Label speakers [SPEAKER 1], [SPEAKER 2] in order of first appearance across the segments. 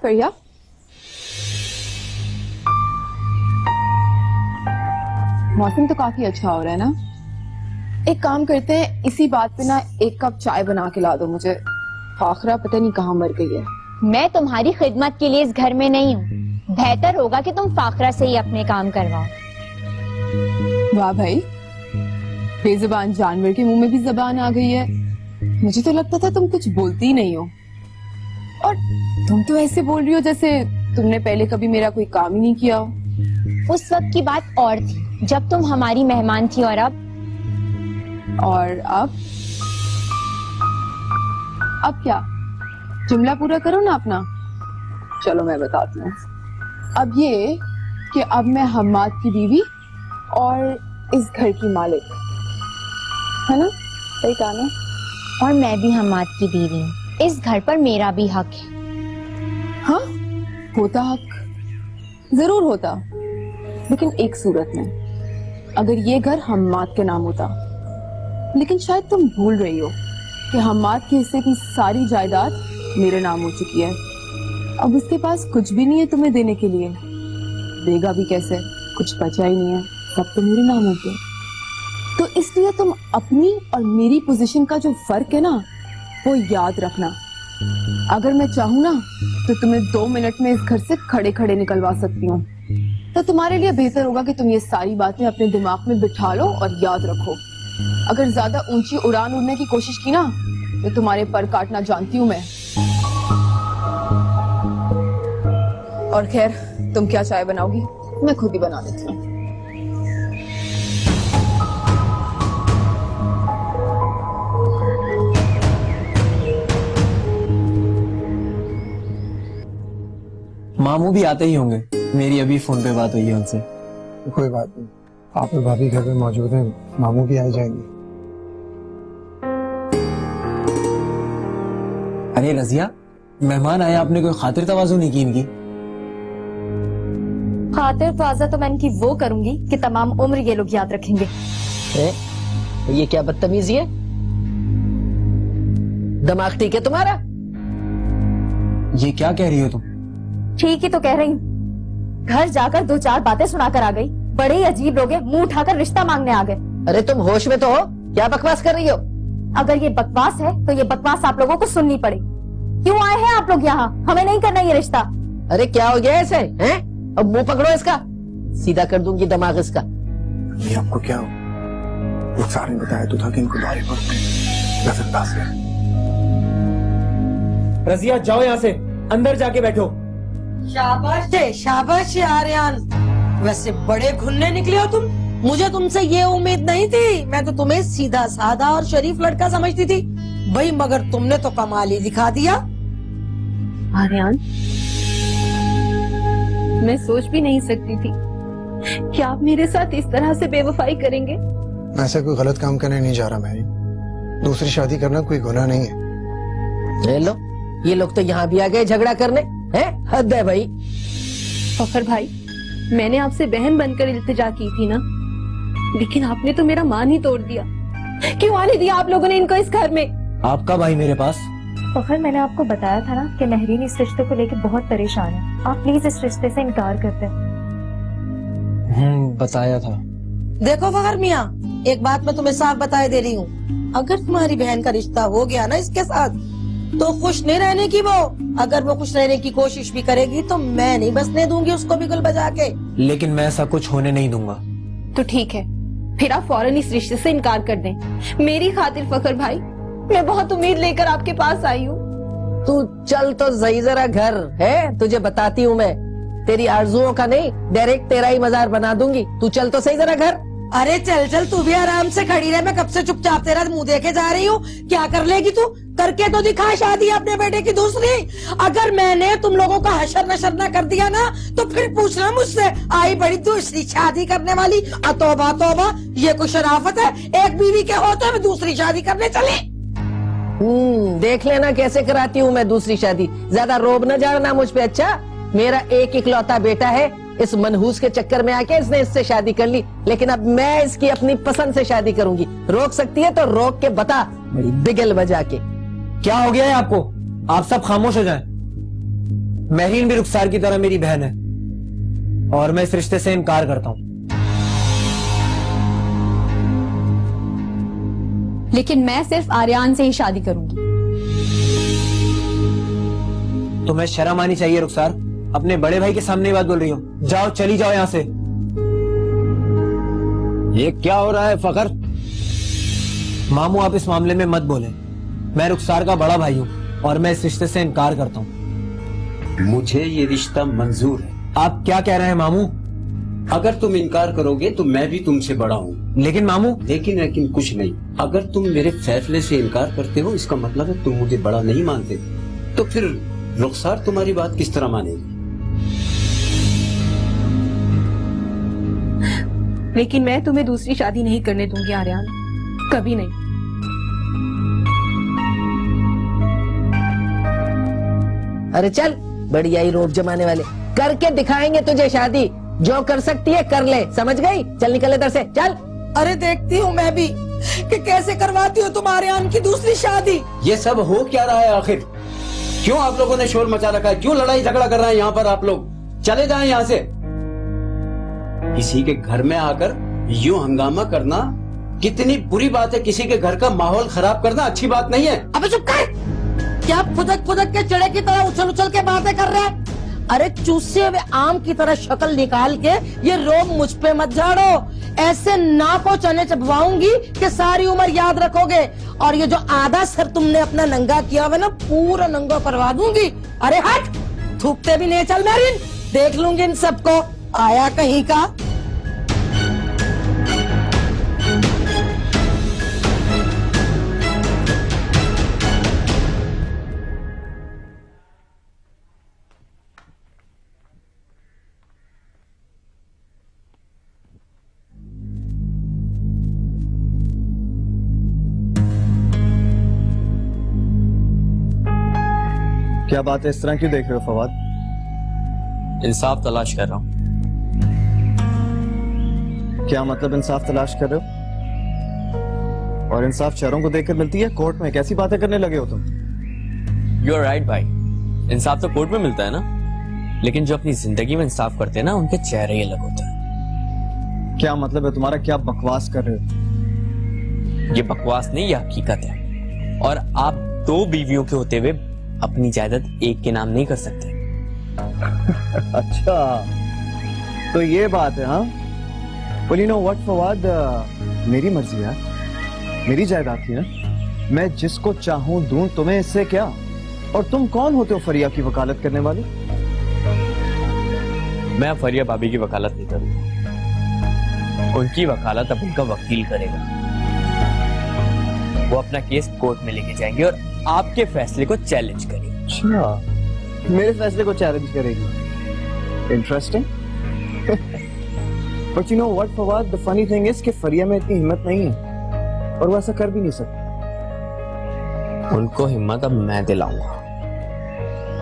[SPEAKER 1] फरिया? मौसम तो काफी अच्छा हो रहा है ना। एक काम करते हैं, इसी बात पे ना 1 कप चाय बना के ला दो मुझे। फाखरा पता नहीं कहाँ मर गई है।
[SPEAKER 2] मैं तुम्हारी खिदमत के लिए इस घर में नहीं हूँ। बेहतर होगा कि तुम फाखरा से ही अपने काम करवाओ।
[SPEAKER 1] वाह भाई, बेजुबान जानवर के मुंह में भी जबान आ गई है। मुझे तो लगता था तुम कुछ बोलती ही नहीं हो, और तुम तो ऐसे बोल रही हो जैसे तुमने पहले कभी मेरा कोई काम ही नहीं किया हो।
[SPEAKER 2] उस वक्त की बात और थी जब तुम हमारी मेहमान थी, और अब क्या? जुमला पूरा करो ना अपना। चलो मैं बताती हूँ। अब ये कि अब मैं हम्माद की बीवी और इस घर की मालिक, है ना? सही कहा ना? और मैं भी हम्माद की बीवी हूँ। इस घर पर मेरा भी हक है।
[SPEAKER 1] हाँ, होता हक, जरूर होता, लेकिन एक सूरत में, अगर ये घर हम्माद के नाम होता। लेकिन शायद तुम भूल रही हो कि हम्माद के हिस्से की सारी जायदाद मेरे नाम हो चुकी है। अब उसके पास कुछ भी नहीं है तुम्हें देने के लिए। देगा भी कैसे? कुछ बचा ही नहीं है, सब तो मेरे नाम हो गया। तो इसलिए तुम अपनी और मेरी पोजीशन का जो फर्क है ना, वो याद रखना। अगर मैं चाहूँ ना तो तुम्हें 2 मिनट में इस घर से खड़े खड़े निकलवा सकती हूँ। तो तुम्हारे लिए बेहतर होगा कि तुम ये सारी बातें अपने दिमाग में बिठा लो और याद रखो। अगर ज्यादा ऊंची उड़ान उड़ने की कोशिश की ना तो तुम्हारे पर काटना जानती हूँ मैं। और खैर, तुम क्या चाय बनाओगी? मैं खुद ही बना देती हूँ।
[SPEAKER 3] मामू भी आते ही होंगे, मेरी अभी फोन पे बात हुई है उनसे।
[SPEAKER 4] कोई बात नहीं, आप और भाभी घर पे मौजूद हैं, मामू भी आ जाएंगे।
[SPEAKER 3] अरे रजिया, मेहमान आए, आपने कोई खातिर तवाज़ु नहीं की इनकी?
[SPEAKER 5] खातिर तवाज़ा तो मैं इनकी वो करूंगी कि तमाम उम्र ये लोग याद रखेंगे।
[SPEAKER 6] तो ये क्या बदतमीजी है? दिमाग ठीक है तुम्हारा?
[SPEAKER 3] ये क्या कह रही हो तुम?
[SPEAKER 5] ठीक ही तो कह रही हूँ। घर जाकर 2-4 बातें सुनाकर आ गई। बड़े ही अजीब लोग हैं, मुंह उठाकर रिश्ता मांगने आ गए।
[SPEAKER 6] अरे तुम होश में तो हो? क्या बकवास कर रही हो?
[SPEAKER 5] अगर ये बकवास है तो ये बकवास आप लोगों को सुननी पड़ेगी। क्यों आए हैं आप लोग यहाँ? हमें नहीं करना ये रिश्ता।
[SPEAKER 6] अरे क्या हो गया ऐसे हैं? अब मुंह पकड़ो इसका, सीधा कर दूंगी दिमाग इसका।
[SPEAKER 4] ये आपको क्या हो? रुखसार ने बताया तो था कि इनको दौरे पड़ते हैं, या फिर पास है।
[SPEAKER 3] रजिया जाओ यहाँ से, अंदर जाके बैठो।
[SPEAKER 7] शाबाश है आर्यन, वैसे बड़े घुन्ने निकले हो तुम। मुझे तुमसे ये उम्मीद नहीं थी। मैं तो तुम्हें सीधा साधा और शरीफ लड़का समझती थी भाई, मगर तुमने तो कमाल ही दिखा दिया।
[SPEAKER 1] आर्यन, मैं सोच भी नहीं सकती थी कि आप मेरे साथ इस तरह से बेवफाई करेंगे।
[SPEAKER 4] मैं ऐसा कोई गलत काम करने नहीं जा रहा मैरी। दूसरी शादी करना कोई गुनाह नहीं है।
[SPEAKER 6] ले लो, ये लोग तो यहाँ भी आ गए झगड़ा करने, हैं? हद है भाई।
[SPEAKER 1] फखर भाई, मैंने आपसे बहन बनकर इल्तिजा की थी ना, लेकिन आपने तो मेरा मान ही तोड़ दिया। क्यों आने दिया आप लोगों ने इनको इस घर में?
[SPEAKER 3] आपका भाई मेरे पास।
[SPEAKER 5] फखर, मैंने आपको बताया था ना कि महरीन इस रिश्ते को लेकर बहुत परेशान है। आप प्लीज इस रिश्ते से इनकार कर दें।
[SPEAKER 3] बताया था।
[SPEAKER 7] देखो फखर मियाँ, एक बात मैं तुम्हें साफ बताए दे रही हूँ। अगर तुम्हारी बहन का रिश्ता हो गया ना इसके साथ, तो खुश नहीं रहने की वो। अगर वो खुश रहने की कोशिश भी करेगी तो मैं नहीं बसने दूंगी उसको बिगुल बजा के।
[SPEAKER 3] लेकिन मैं ऐसा कुछ होने नहीं दूंगा।
[SPEAKER 1] तो ठीक है, फिर आप फौरन इस रिश्ते से इनकार कर दें। मेरी खातिर फखर भाई, मैं बहुत उम्मीद लेकर आपके पास आई हूँ।
[SPEAKER 6] तू चल तो सही जरा घर है, तुझे बताती हूँ मैं। तेरी आरजुओं का नहीं, डायरेक्ट तेरा ही मजार बना दूंगी। तू चल तो सही जरा घर।
[SPEAKER 7] अरे चल चल, तू भी आराम से खड़ी रह। मैं कब से चुपचाप तेरा मुंह देखे जा रही हूँ। क्या कर लेगी तू? करके तो दिखा शादी अपने बेटे की दूसरी। अगर मैंने तुम लोगों का हशर नशर न कर दिया ना, तो फिर पूछना मुझसे, आई बड़ी दूसरी शादी करने वाली। तौबा तौबा, ये कोई शराफत है? एक बीवी के होते हुए दूसरी शादी करने चले।
[SPEAKER 6] देख लेना कैसे कराती हूँ मैं दूसरी शादी। ज्यादा रोब न जाना मुझ पे। अच्छा, मेरा एक इकलौता बेटा है, इस मनहूस के चक्कर में आके इसने इससे शादी कर ली, लेकिन अब मैं इसकी अपनी पसंद से शादी करूंगी। रोक सकती है तो रोक के बता, बड़ी बिगल बजा के।
[SPEAKER 3] क्या हो गया है आपको? आप सब खामोश हो जाएं। महरीन भी रुखसार की तरह मेरी बहन है और मैं इस रिश्ते से इनकार करता हूं।
[SPEAKER 5] लेकिन मैं सिर्फ आर्यान से ही शादी करूंगी।
[SPEAKER 3] तुम्हें शर्म आनी चाहिए रुखसार, अपने बड़े भाई के सामने ये बात बोल रही हो। जाओ, चली जाओ यहां से।
[SPEAKER 8] ये क्या हो रहा है फखर?
[SPEAKER 3] मामू आप इस मामले में मत बोलें। मैं रुखसार का बड़ा भाई हूं और मैं इस रिश्ते से इनकार करता हूं।
[SPEAKER 8] मुझे ये रिश्ता मंजूर है।
[SPEAKER 3] आप क्या कह रहे हैं मामू?
[SPEAKER 8] अगर तुम इनकार करोगे तो मैं भी तुमसे बड़ा हूँ।
[SPEAKER 3] लेकिन मामू।
[SPEAKER 8] लेकिन कुछ नहीं। अगर तुम मेरे फैसले से इनकार करते हो इसका मतलब है तुम मुझे बड़ा नहीं मानते, तो फिर रुखसार तुम्हारी बात किस तरह मानेगी?
[SPEAKER 9] लेकिन मैं तुम्हें दूसरी शादी नहीं करने दूंगी आर्यान, कभी नहीं।
[SPEAKER 6] अरे चल, बढ़िया ही रोब जमाने वाले, करके दिखाएंगे तुझे शादी। जो कर सकती है कर ले, समझ गई? चल निकल इधर से, चल।
[SPEAKER 7] अरे देखती हूँ मैं भी कि कैसे करवाती हो तुम आर्यान की दूसरी शादी।
[SPEAKER 8] ये सब हो क्या रहा है आखिर? क्यों आप लोगों ने शोर मचा रखा है? क्यों लड़ाई झगड़ा कर रहे हैं यहाँ पर आप लोग? चले जाएं यहाँ से। किसी के घर में आकर यूं हंगामा करना कितनी बुरी बात है। किसी के घर का माहौल खराब करना अच्छी बात नहीं है।
[SPEAKER 7] अबे चुप कर! क्या फुदक फुदक के चिड़े की तरह उछल उछल के बातें कर रहे हैं? अरे चूसे हुए आम की तरह शक्ल निकाल के ये रोब मुझ पे मत झाड़ो। ऐसे नाको चने चबवाऊंगी कि सारी उम्र याद रखोगे। और ये जो आधा सर तुमने अपना नंगा किया हुआ ना, पूरा नंगा करवा दूंगी। अरे हट, थूकते भी नहीं। चल मैरिन, देख लूंगी इन सबको, आया कहीं का।
[SPEAKER 10] क्या बात है, इस तरह क्यों देख रहे हो फवाद?
[SPEAKER 3] इंसाफ तलाश कर रहा हूं।
[SPEAKER 10] क्या मतलब इंसाफ तलाश कर रहे हो? और इंसाफ शहरों को देखकर मिलती है, कोर्ट में कैसी बातें करने लगे हो तुम?
[SPEAKER 11] यू आर राइट भाई, इंसाफ तो कोर्ट में मिलता है ना, लेकिन जो अपनी जिंदगी में इंसाफ करते हैं ना, उनके चेहरे ही अलग होते हैं।
[SPEAKER 10] क्या मतलब है तुम्हारा? क्या बकवास कर रहे हो?
[SPEAKER 11] ये बकवास नहीं, ये हकीकत है। और आप 2 बीवियों के होते हुए अपनी जायदाद एक के नाम नहीं कर सकते।
[SPEAKER 10] अच्छा, तो ये बात है हाँ? Well, you know what, Fawad, मेरी मर्जी है, मेरी जायदाद थी ना, मैं जिसको चाहूं दूं, तुम्हें इससे क्या? और तुम कौन होते हो फरिया की वकालत करने वाले?
[SPEAKER 11] मैं फरिया भाभी की वकालत नहीं करूंगा, उनकी वकालत अब उनका वकील करेगा। वो अपना केस कोर्ट में लेके जाएंगे और आपके फैसले को चैलेंज करेंगे।
[SPEAKER 10] अच्छा, मेरे फैसले को चैलेंज करेगी? Interesting. But you know what Fawad, the funny thing is कि फरिया में इतनी हिम्मत नहीं है और वो ऐसा कर भी नहीं सकती।
[SPEAKER 11] उनको हिम्मत अब मैं दिलाऊंगा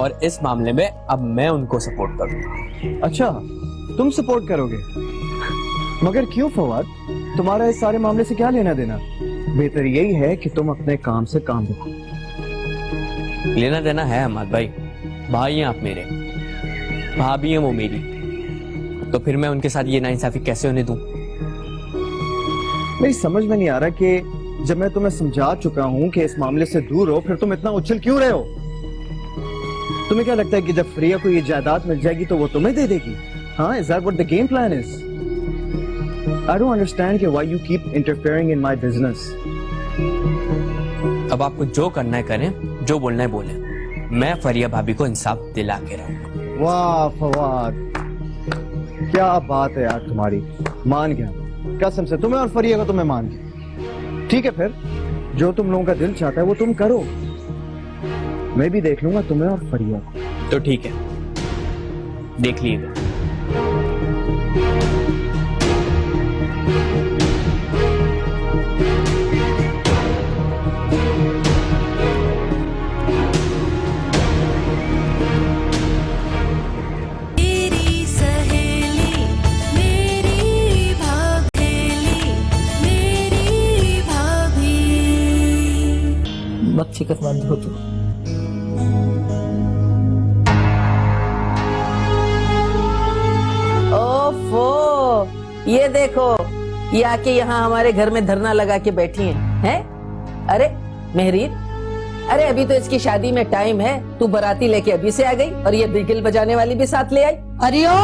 [SPEAKER 11] और इस मामले में अब मैं उनको सपोर्ट करूंगा।
[SPEAKER 10] अच्छा, तुम सपोर्ट करोगे? मगर क्यों फवाद? तुम्हारा इस सारे मामले से क्या लेना देना? बेहतर यही है कि तुम अपने काम से काम रखो।
[SPEAKER 11] लेना देना है अहमद भाई, भाई हैं आप मेरे, भाभी हैं वो मेरी, तो फिर मैं उनके साथ ये नाइंसाफी कैसे होने दूं?
[SPEAKER 10] मेरी समझ में नहीं आ रहा कि जब मैं तुम्हें समझा चुका हूं कि इस मामले से दूर हो, फिर तुम इतना उछल क्यों रहे हो? तुम्हें क्या लगता है कि जब फ्रिया को ये जायदाद मिल जाएगी तो वो तुम्हें दे देगी? हाँ, is that what the game plan is? I don't understand कि why you keep interfering in my business.
[SPEAKER 11] अब आपको जो करना है करें, जो बोलना है बोलें, मैं फरिया भाभी को इंसाफ दिला के रहूंगा।
[SPEAKER 10] वाह फवाद, क्या बात है यार तुम्हारी। मान गया, कसम से तुम्हें और फरिया को तुम्हें मान गया। ठीक है, फिर जो तुम लोगों का दिल चाहता है वो तुम करो, मैं भी देख लूंगा तुम्हें और फरिया को।
[SPEAKER 11] तो ठीक है, देख लीजिएगा।
[SPEAKER 6] फिक्रमंद हो तू। ये देखो, ये आके यहाँ हमारे घर में धरना लगा के बैठी हैं। अरे मेहरीन, अरे अभी तो इसकी शादी में टाइम है, तू बाराती लेके अभी से आ गई और ये बिगुल बजाने वाली भी साथ ले आई।
[SPEAKER 7] अरे ओ,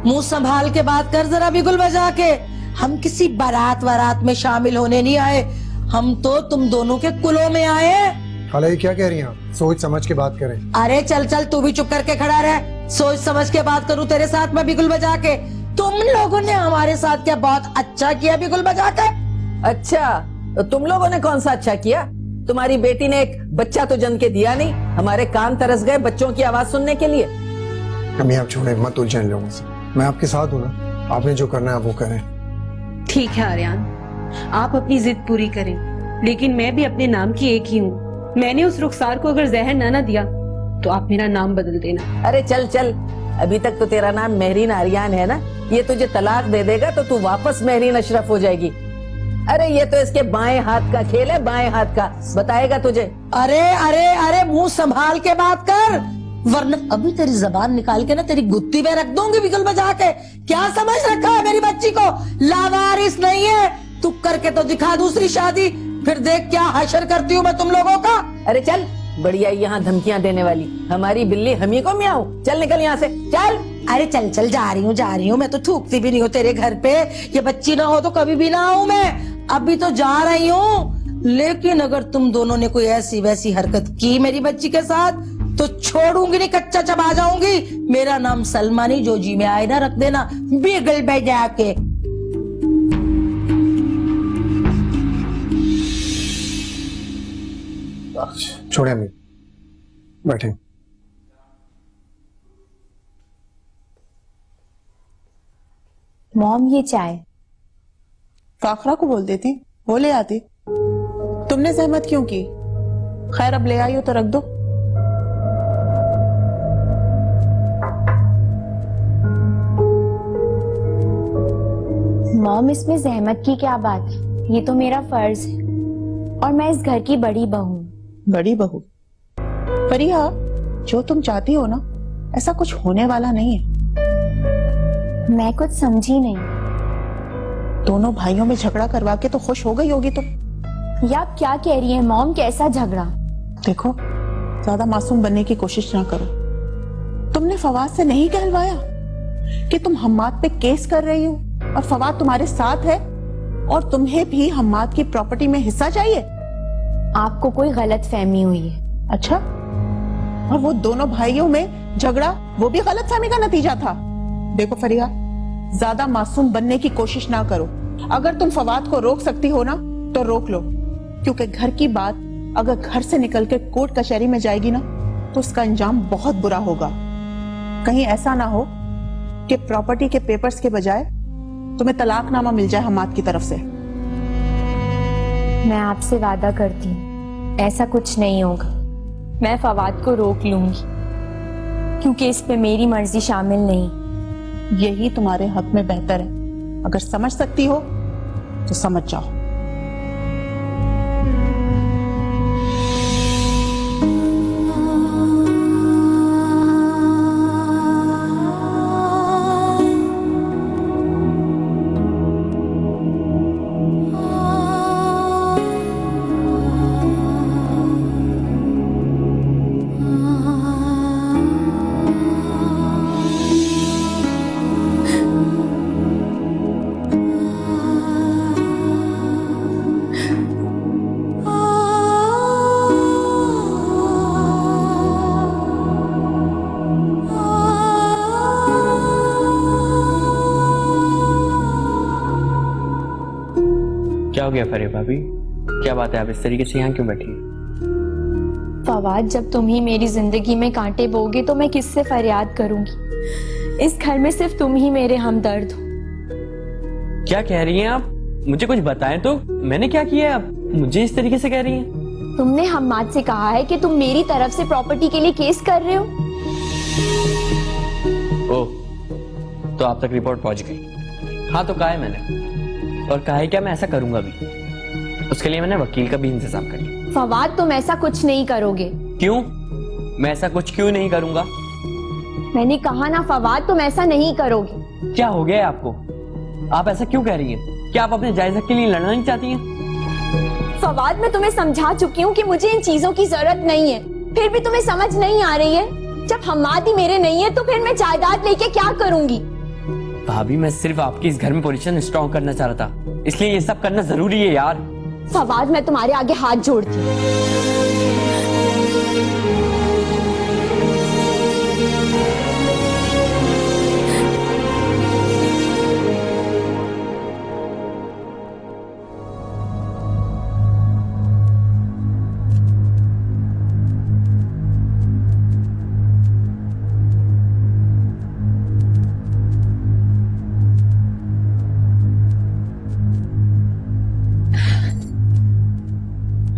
[SPEAKER 7] मुंह संभाल के बात कर जरा बिगुल बजा के। हम किसी बारात वारात में शामिल होने नहीं आए, हम तो तुम दोनों के कुलों में आए हैं।
[SPEAKER 4] खाला ये क्या कह रही हैं आप? सोच समझ के बात करें।
[SPEAKER 7] अरे चल चल, तू भी चुप करके खड़ा रह। सोच समझ के बात करूं तेरे साथ मैं बिगुल बजा के? तुम लोगों ने हमारे साथ क्या बहुत अच्छा किया बिगुल बजा के?
[SPEAKER 6] अच्छा, तो तुम लोगों ने कौन सा अच्छा किया? तुम्हारी बेटी ने एक बच्चा तो जन्म के दिया नहीं, हमारे कान तरस गए बच्चों की आवाज सुनने के लिए।
[SPEAKER 4] अम्मी आप छोड़े, मत उलझन लोगों से। मैं आपके साथ हूँ ना, आपने जो करना है वो करें।
[SPEAKER 9] ठीक है आर्यन, आप अपनी जिद पूरी करें, लेकिन मैं भी अपने नाम की एक ही हूँ। मैंने उस रुखसार को अगर जहर ना दिया तो आप मेरा नाम बदल देना।
[SPEAKER 6] अरे चल चल, अभी तक तो तेरा नाम मेहरीन आर्यन है ना, ये तुझे तलाक दे देगा तो तू वापस मेहरीन अशरफ हो जाएगी। अरे ये तो इसके बाएं हाथ का खेल है, बाएं हाथ का, बताएगा तुझे।
[SPEAKER 7] अरे अरे अरे, मुंह संभाल के बात कर, वरना अभी तेरी जबान निकाल के ना तेरी गुत्ती में रख दूंगी बिगुल बजा के। क्या समझ रखा है मेरी बच्ची को? लावारिस नहीं है, तू करके तो दिखा दूसरी शादी, फिर देख क्या हशर करती हूँ मैं तुम लोगों का।
[SPEAKER 6] अरे चल, बढ़िया यहाँ धमकियाँ देने वाली, हमारी बिल्ली हम ही को म्याऊं। चल निकल यहाँ से, चल।
[SPEAKER 7] अरे चल चल, जा रही हूँ, मैं तो थूकती भी नहीं हूँ तेरे घर पे। ये बच्ची ना हो तो कभी भी ना आऊं मैं, अभी तो जा रही हूँ। लेकिन अगर तुम दोनों ने कोई ऐसी वैसी हरकत की मेरी बच्ची के साथ तो छोड़ूंगी नहीं, कच्चा चबा जाऊंगी। मेरा नाम सलमानी, जो जी में आए ना रख देना बिगल बजा के।
[SPEAKER 4] छोड़े अम्मी, बैठे।
[SPEAKER 5] मॉम ये चाय।
[SPEAKER 2] फाखरा को बोल देती, वो ले आती। तुमने जहमत क्यों की? खैर अब ले आई हो तो रख दो।
[SPEAKER 5] मॉम इसमें जहमत की क्या बात है, ये तो मेरा फर्ज है और मैं इस घर की बड़ी बहू हूँ।
[SPEAKER 2] बड़ी बहू? फरीहा, जो तुम चाहती हो ना ऐसा कुछ होने वाला नहीं है।
[SPEAKER 5] मैं कुछ समझी नहीं।
[SPEAKER 2] दोनों भाइयों में झगड़ा करवा के तो खुश हो गई होगी तुम।
[SPEAKER 5] ये आप क्या कह रही हैं मॉम, कैसा झगड़ा?
[SPEAKER 2] देखो, ज्यादा मासूम बनने की कोशिश ना करो। तुमने फवाद से नहीं कहलवाया कि तुम हम्माद पे केस कर रही हो और फवाद तुम्हारे साथ है और तुम्हें भी हम्माद की प्रॉपर्टी में हिस्सा चाहिए?
[SPEAKER 5] आपको कोई गलत फहमी हुई है।
[SPEAKER 2] अच्छा, और वो दोनों भाइयों में झगड़ा वो भी गलत फहमी का नतीजा था? देखो फरीहा, ज्यादा मासूम बनने की कोशिश ना करो। अगर तुम फवाद को रोक सकती हो ना तो रोक लो, क्योंकि घर की बात अगर घर से निकल के कोर्ट कचहरी में जाएगी ना तो उसका अंजाम बहुत बुरा होगा। कहीं ऐसा ना हो कि प्रॉपर्टी के पेपर्स के बजाय तुम्हें तलाकनामा मिल जाए हम्माद की तरफ से।
[SPEAKER 5] मैं आपसे वादा करती हूँ ऐसा कुछ नहीं होगा। मैं फवाद को रोक लूंगी क्योंकि इस पे मेरी मर्जी शामिल नहीं।
[SPEAKER 2] यही तुम्हारे हक में बेहतर है। अगर समझ सकती हो तो समझ जाओ।
[SPEAKER 11] क्या हो गया फरीहा भाभी, क्या बात है, आप इस तरीके से यहाँ क्यों बैठी?
[SPEAKER 5] फवाद, जब तुम ही मेरी जिंदगी में कांटे बोगे तो मैं किससे फरियाद करूंगी? इस घर में सिर्फ तुम ही मेरे हमदर्द हो।
[SPEAKER 11] क्या कह रही हैं आप? मुझे कुछ बताएं तो, मैंने क्या किया है? आप मुझे इस तरीके से कह रही हैं?
[SPEAKER 5] तुमने हम्माद से कहा है कि तुम मेरी तरफ से प्रॉपर्टी के लिए केस कर रहे हो।
[SPEAKER 11] ओह, तो आप तक रिपोर्ट पहुंच गई? हाँ तो कहा है मैंने, और कहा है क्या मैं ऐसा करूंगा भी। उसके लिए मैंने वकील का भी इंतजाम कर लिया।
[SPEAKER 5] फवाद, तुम ऐसा कुछ नहीं करोगे।
[SPEAKER 11] क्यों? मैं ऐसा कुछ क्यों नहीं करूंगा?
[SPEAKER 5] मैंने कहा ना फवाद, तुम ऐसा नहीं करोगे।
[SPEAKER 11] क्या हो गया है आपको? आप ऐसा क्यों कह रही हैं? क्या आप अपने जायज हक के लिए लड़ना नहीं चाहती हैं?
[SPEAKER 5] फवाद, मैं तुम्हें समझा चुकी हूँ कि मुझे इन चीजों की जरूरत नहीं है, फिर भी तुम्हें समझ नहीं आ रही है। जब हम्माद ही मेरे नहीं है तो फिर मैं जायदाद लेके क्या करूंगी?
[SPEAKER 11] भाभी, मैं सिर्फ आपकी इस घर में पोजीशन स्ट्रॉन्ग करना चाह रहा था, इसलिए ये सब करना जरूरी है यार।
[SPEAKER 5] फवाद, मैं तुम्हारे आगे हाथ जोड़ती हूँ।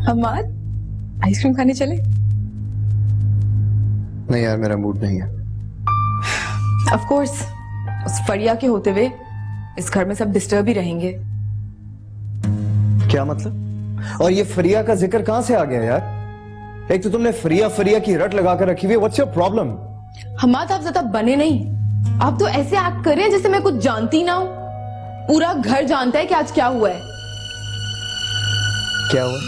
[SPEAKER 2] हम्माद, आइसक्रीम खाने चले?
[SPEAKER 4] नहीं यार, मेरा मूड नहीं है।
[SPEAKER 2] ऑफ कोर्स, उस फरिया के होते हुए इस घर में सब डिस्टर्ब ही रहेंगे।
[SPEAKER 10] क्या मतलब? और ये फरिया का जिक्र कहां से आ गया यार? एक तो तुमने फरिया फरिया की रट लगा कर रखी हुई है। What's your problem?
[SPEAKER 2] हम्माद, आप ज्यादा बने नहीं। आप तो ऐसे एक्ट कर रहे हैं जैसे मैं कुछ जानती ना हूं। पूरा घर जानता है कि आज क्या हुआ है।
[SPEAKER 10] क्या हुआ?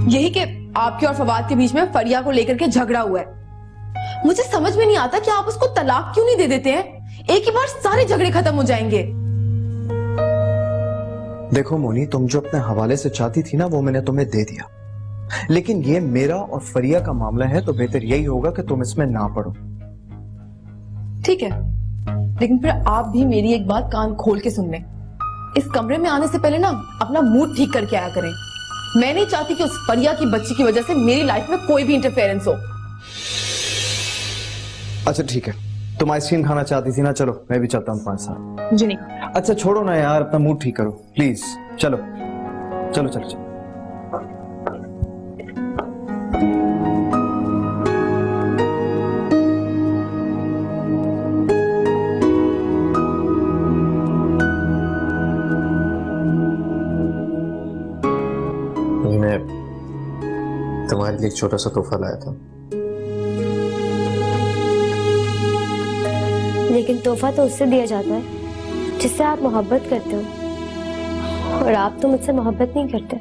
[SPEAKER 2] यही कि आपके और फवाद के बीच में फरिया को लेकर के झगड़ा हुआ है। मुझे समझ में नहीं आता कि आप उसको तलाक क्यों नहीं दे देते हैं। एक ही बार सारे झगड़े खत्म हो जाएंगे।
[SPEAKER 10] देखो मोनी, तुम जो अपने हवाले से चाहती थी ना, वो मैंने तुम्हें दे दिया, लेकिन ये मेरा और फरिया का मामला है, तो बेहतर यही होगा कि तुम इसमें ना पड़ो।
[SPEAKER 2] ठीक है, लेकिन फिर आप भी मेरी एक बात कान खोल के सुन लें। इस कमरे में आने से पहले ना अपना मूड ठीक करके आया करें। मैं नहीं चाहती कि उस फरिया की बच्ची की वजह से मेरी लाइफ में कोई भी इंटरफेरेंस हो।
[SPEAKER 10] अच्छा ठीक है, तुम आइसक्रीम खाना चाहती थी ना, चलो मैं भी चलता हूँ तुम्हारे साथ।
[SPEAKER 2] मुझे नहीं।
[SPEAKER 10] अच्छा छोड़ो ना यार, अपना मूड ठीक करो प्लीज। चलो चलो चलो चलो।
[SPEAKER 4] मैं तुम्हारे लिए एक छोटा सा तोहफा लाया था।
[SPEAKER 5] लेकिन तोहफा तो उससे दिया जाता है जिससे आप मोहब्बत करते हो, और आप तो मुझसे मोहब्बत नहीं करते।